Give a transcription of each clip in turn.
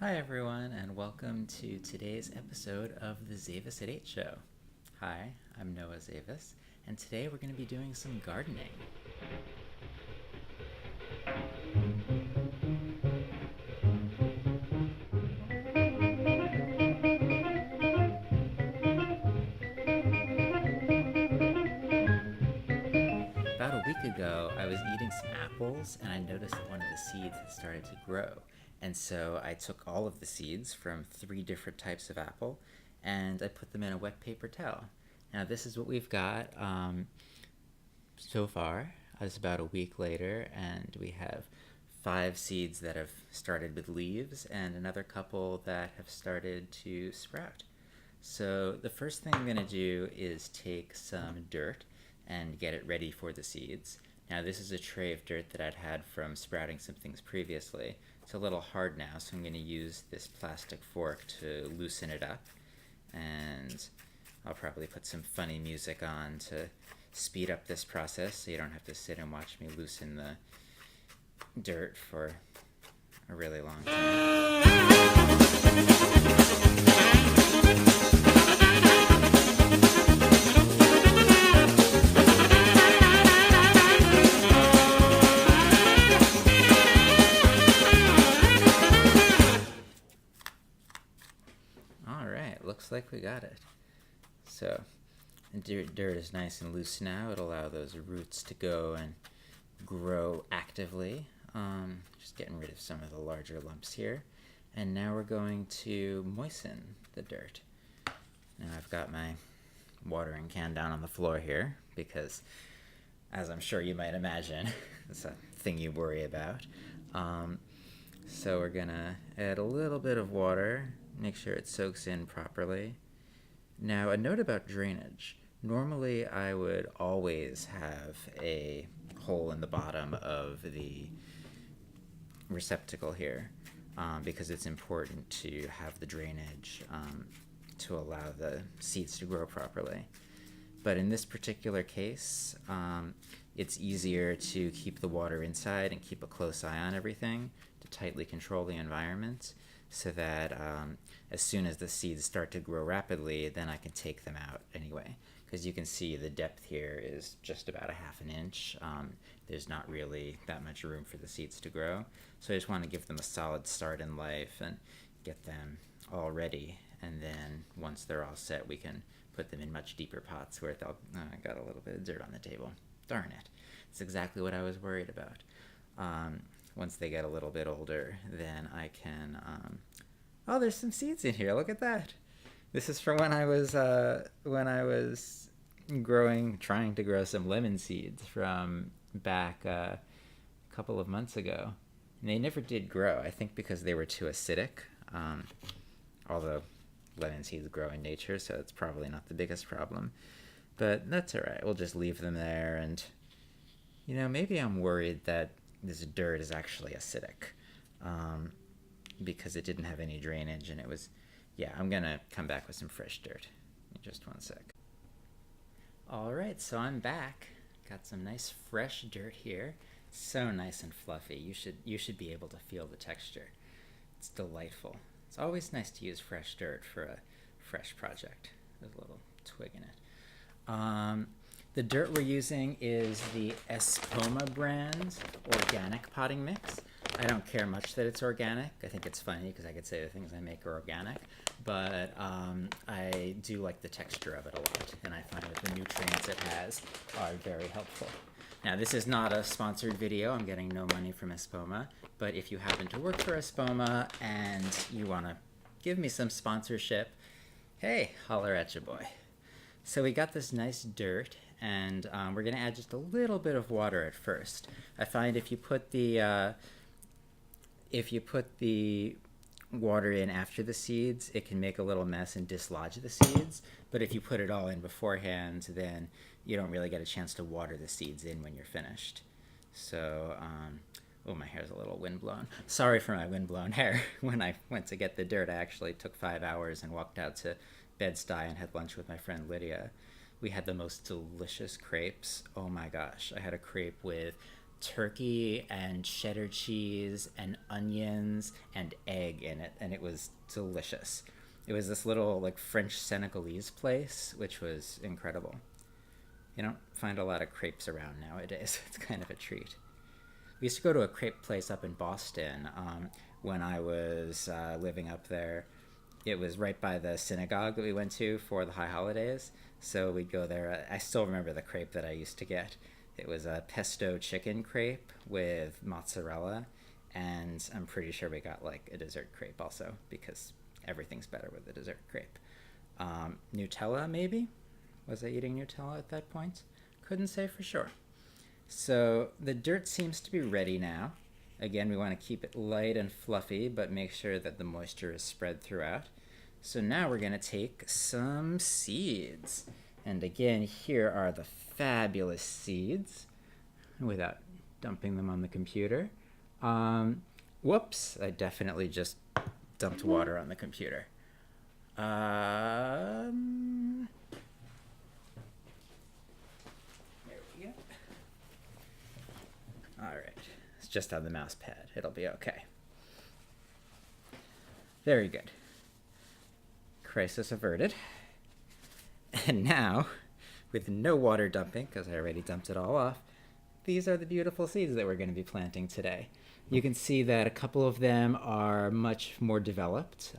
Hi, everyone, and welcome to today's episode of the Zaves at 8 show. Hi, I'm Noah Zaves, and today we're going to be doing some gardening. About a week ago, I was eating some apples, and I noticed that one of the seeds had started to grow. And so I took all of the seeds from 3 different types of apple, and I put them in a wet paper towel. Now, this is what we've got so far. It's about a week later, and we have 5 seeds that have started with leaves and another couple that have started to sprout. So the first thing I'm going to do is take some dirt and get it ready for the seeds. Now this is a tray of dirt that I'd had from sprouting some things previously. It's a little hard now, so I'm going to use this plastic fork to loosen it up. And I'll probably put some funny music on to speed up this process so you don't have to sit and watch me loosen the dirt for a really long time. Alright, looks like we got it. So, the dirt is nice and loose now. It'll allow those roots to go and grow actively. Just getting rid of some of the larger lumps here. And now we're going to moisten the dirt. Now I've got my watering can down on the floor here because, as I'm sure you might imagine, it's a thing you worry about. So we're gonna add a little bit of water, make sure it soaks in properly. Now, a note about drainage. Normally, I would always have a hole in the bottom of the receptacle here because it's important to have the drainage to allow the seeds to grow properly. But in this particular case, it's easier to keep the water inside and keep a close eye on everything to tightly control the environment so that as soon as the seeds start to grow rapidly, then I can take them out anyway. Because you can see the depth here is just about a ½ an inch. There's not really that much room for the seeds to grow. So I just want to give them a solid start in life and get them all ready. And then once they're all set, we can put them in much deeper pots where they'll... I got a little bit of dirt on the table. Darn it. It's exactly what I was worried about. Once they get a little bit older, then I can... Oh, there's some seeds in here. Look at that. This is from when I was trying to grow some lemon seeds from back a couple of months ago. And they never did grow, I think because they were too acidic. Although lemon seeds grow in nature, so it's probably not the biggest problem. But that's all right. We'll just leave them there. And, maybe I'm worried that this dirt is actually acidic because it didn't have any drainage and it was... Yeah, I'm going to come back with some fresh dirt in just one sec. All right, so I'm back. Got some nice fresh dirt here. So nice and fluffy. You should be able to feel the texture. It's delightful. It's always nice to use fresh dirt for a fresh project. There's a little twig in it. The dirt we're using is the Espoma brand organic potting mix. I don't care much that it's organic. I think it's funny because I could say the things I make are organic, but I do like the texture of it a lot, and I find that the nutrients it has are very helpful. Now, this is not a sponsored video. I'm getting no money from Espoma, but if you happen to work for Espoma and you want to give me some sponsorship, hey, holler at your boy. So we got this nice dirt, and we're going to add just a little bit of water at first. I find if you put the water in after the seeds, it can make a little mess and dislodge the seeds. But if you put it all in beforehand, then you don't really get a chance to water the seeds in when you're finished. So, oh, my hair's a little windblown. Sorry for my windblown hair. When I went to get the dirt, I actually took 5 hours and walked out to Bed-Stuy and had lunch with my friend Lydia. We had the most delicious crepes. Oh my gosh. I had a crepe with turkey and cheddar cheese and onions and egg in it, and it was delicious. It was this little like French Senegalese place, which was incredible. You don't find a lot of crepes around nowadays. It's kind of a treat. We used to go to a crepe place up in Boston when I was living up there. It was right by the synagogue that we went to for the high holidays. So we'd go there. I still remember the crepe that I used to get. It was a pesto chicken crepe with mozzarella, and I'm pretty sure we got like a dessert crepe also because everything's better with a dessert crepe. Nutella, maybe? Was I eating Nutella at that point? Couldn't say for sure. So the dirt seems to be ready now. Again, we want to keep it light and fluffy, but make sure that the moisture is spread throughout. So now we're going to take some seeds. And again, here are the fabulous seeds without dumping them on the computer. Whoops, I definitely just dumped water on the computer. There we go. All right, it's just on the mouse pad. It'll be okay. Very good. Crisis averted. And now, with no water dumping, because I already dumped it all off, these are the beautiful seeds that we're going to be planting today. You can see that a couple of them are much more developed.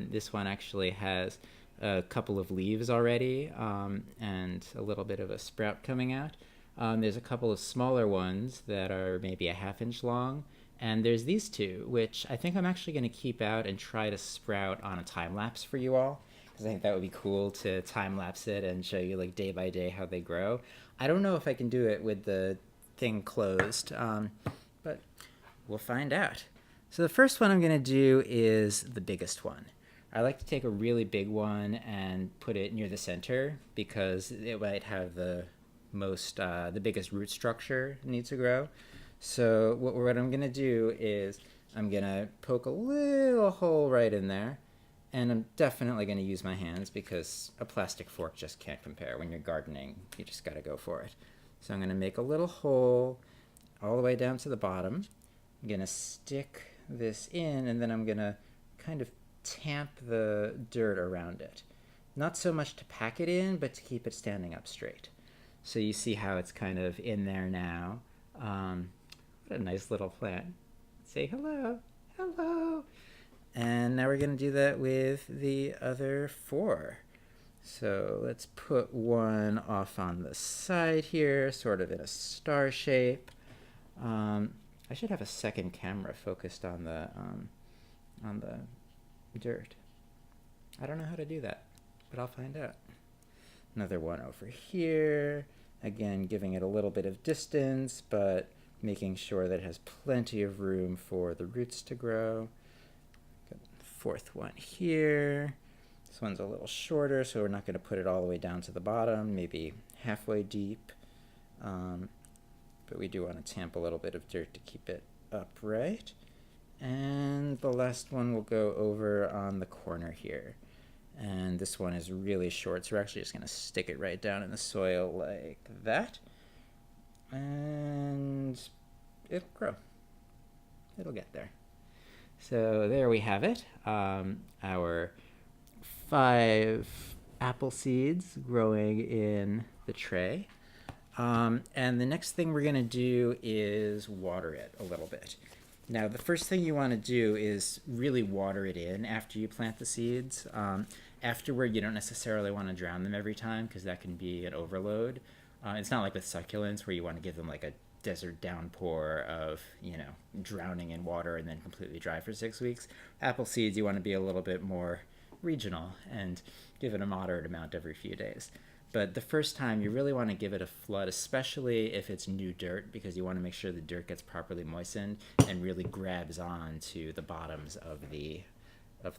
This one actually has a couple of leaves already and a little bit of a sprout coming out. There's a couple of smaller ones that are maybe a ½ inch long. And there's these two, which I think I'm actually going to keep out and try to sprout on a time lapse for you all. Because I think that would be cool to time lapse it and show you like day by day how they grow. I don't know if I can do it with the thing closed, but we'll find out. So the first one I'm going to do is the biggest one. I like to take a really big one and put it near the center because it might have the biggest root structure it needs to grow. So what I'm going to do is I'm going to poke a little hole right in there. And I'm definitely going to use my hands because a plastic fork just can't compare. When you're gardening, you just got to go for it. So I'm going to make a little hole all the way down to the bottom. I'm going to stick this in, and then I'm going to kind of tamp the dirt around it. Not so much to pack it in, but to keep it standing up straight. So you see how it's kind of in there now. What a nice little plant. Say hello. Hello. And now we're going to do that with the other 4. So let's put one off on the side here, sort of in a star shape. I should have a second camera focused on the dirt. I don't know how to do that, but I'll find out. Another one over here. Again, giving it a little bit of distance, but making sure that it has plenty of room for the roots to grow. Got the 4th one here. This one's a little shorter, so we're not going to put it all the way down to the bottom, maybe halfway deep. But we do want to tamp a little bit of dirt to keep it upright. And the last one will go over on the corner here. And this one is really short, so we're actually just going to stick it right down in the soil like that. And it'll grow. It'll get there. So there we have it. Our 5 apple seeds growing in the tray. And the next thing we're going to do is water it a little bit. Now, the first thing you want to do is really water it in after you plant the seeds. Afterward, you don't necessarily want to drown them every time because that can be an overload. It's not like with succulents where you want to give them like a desert downpour of, drowning in water and then completely dry for 6 weeks. Apple seeds, you want to be a little bit more regional and give it a moderate amount every few days. But the first time, you really want to give it a flood, especially if it's new dirt, because you want to make sure the dirt gets properly moistened and really grabs on to the bottoms of the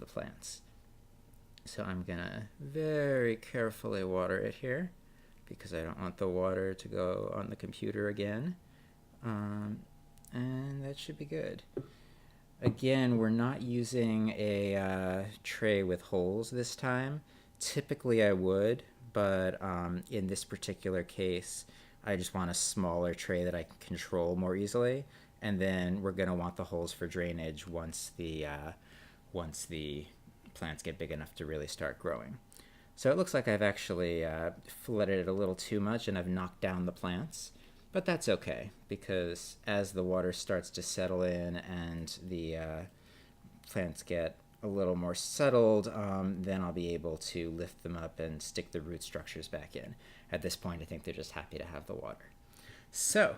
plants. So I'm going to very carefully water it here because I don't want the water to go on the computer again. And that should be good. Again, we're not using a tray with holes this time. Typically I would, but in this particular case, I just want a smaller tray that I can control more easily. And then we're going to want the holes for drainage once the plants get big enough to really start growing. So it looks like I've actually flooded it a little too much and I've knocked down the plants. But that's okay, because as the water starts to settle in and the plants get a little more settled, then I'll be able to lift them up and stick the root structures back in. At this point, I think they're just happy to have the water. So,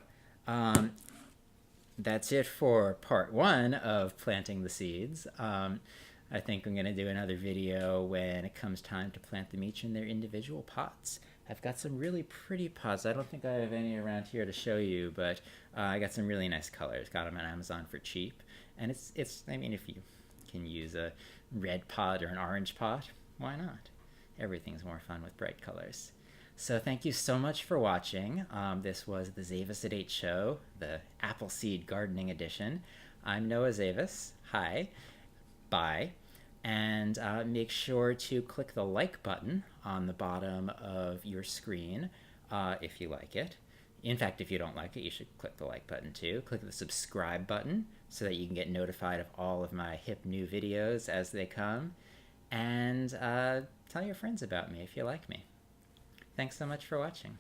that's it for part 1 of planting the seeds. I think I'm going to do another video when it comes time to plant them each in their individual pots. I've got some really pretty pots. I don't think I have any around here to show you, but I got some really nice colors. Got them on Amazon for cheap. And I mean, if you can use a red pot or an orange pot, why not? Everything's more fun with bright colors. So thank you so much for watching. This was the Zaves at 8 show, the Appleseed Gardening Edition. I'm Noah Zaves. Hi. Bye. And make sure to click the like button on the bottom of your screen if you like it. In fact, if you don't like it, you should click the like button too. Click the subscribe button so that you can get notified of all of my hip new videos as they come. And tell your friends about me if you like me. Thanks so much for watching.